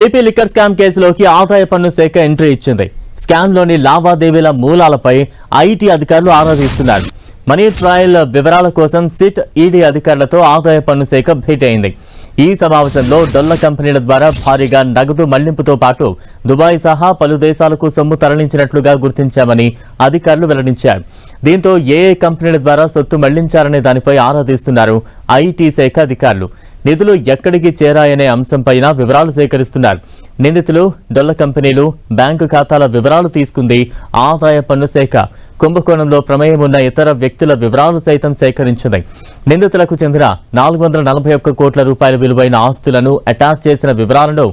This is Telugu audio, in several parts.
ఏపీ లిక్కర్ స్కామ్ కేసులోకి ఆదాయ పన్ను శాఖ ఎంట్రీ ఇచ్చింది. స్కామ్లోని లావాదేవీల మూలాలపై ఐటీ అధికారులు ఆరా తీస్తున్నారు. మనీ ట్రయల్ వివరాల కోసం సిట్ ఈడీ అధికారులతో ఆదాయ పన్ను శాఖ భేటీ అయింది. ఈ సమావేశంలో డొల్ల కంపెనీల ద్వారా భారీగా నగదు మళ్లింపుతో పాటు దుబాయ్ సహా పలు దేశాలకు సొమ్ము తరలించినట్లుగా గుర్తించామని అధికారులు వెల్లడించారు. దీంతో ఏ కంపెనీల ద్వారా సొత్తు మళ్లించారనే దానిపై ఆరా తీస్తున్నారు ఐటీ శాఖ అధికారులు. నిధులు ఎక్కడికి చేరాయనే అంశంపైన వివరాలు సేకరిస్తున్నారు. నిందితులు, డొల్ల కంపెనీలు, బ్యాంకు ఖాతాల వివరాలు తీసుకుంది ఆదాయ పన్ను శాఖ. కుంభకోణంలో ప్రమేయం ఉన్న ఇతర వ్యక్తుల వివరాలు సైతం సేకరించింది. నిందితులకు చెందిన 441 కోట్ల రూపాయల విలువైన ఆస్తులను అటాచ్ చేసిన వివరాలను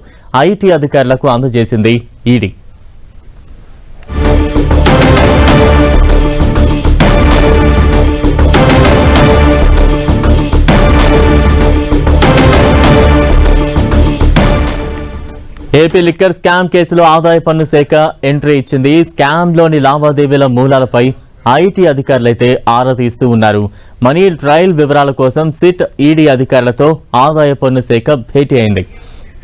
ఐటీ అధికారులకు అందజేసింది ఈడీ. ఏపీ లిక్కర్ స్కామ్ కేసులో ఆదాయ పన్ను శాఖ ఎంట్రీ ఇచ్చింది. స్కామ్ లోని లావాదేవీల మూలాలపై ఐటీ అధికారులైతే ఆరా తీస్తూ ఉన్నారు. మనీ ట్రయల్ వివరాల కోసం సిట్ ఈడీ అధికారులతో ఆదాయ పన్ను శాఖ భేటీ అయింది.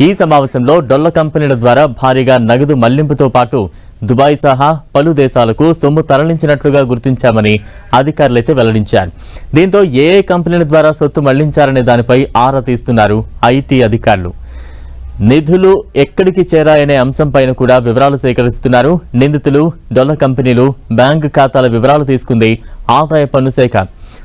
ఈ సమావేశంలో డొల్ల కంపెనీల ద్వారా భారీగా నగదు మళ్లింపుతో పాటు దుబాయ్ సహా పలు దేశాలకు సొమ్ము తరలించినట్లుగా గుర్తించామని అధికారులైతే వెల్లడించారు. దీంతో ఏ కంపెనీల ద్వారా సొత్తు మళ్లించారనే దానిపై ఆరా తీస్తున్నారు ఐటీ అధికారులు. నిధులు ఎక్కడికి చేరాయనే అంశంపైన కూడా వివరాలు సేకరిస్తున్నారు. నిందితులు, డొల్ల కంపెనీలు, బ్యాంకు ఖాతాల వివరాలు తీసుకుంది ఆదాయ పన్ను శాఖ.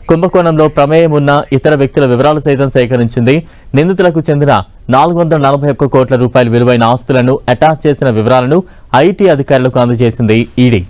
కుంభకోణంలో ప్రమేయం ఉన్న ఇతర వ్యక్తుల వివరాలు సైతం సేకరించింది. నిందితులకు చెందిన 441 కోట్ల రూపాయల విలువైన ఆస్తులను అటాచ్ చేసిన వివరాలను ఐటీ అధికారులకు అందజేసింది ఈడీ.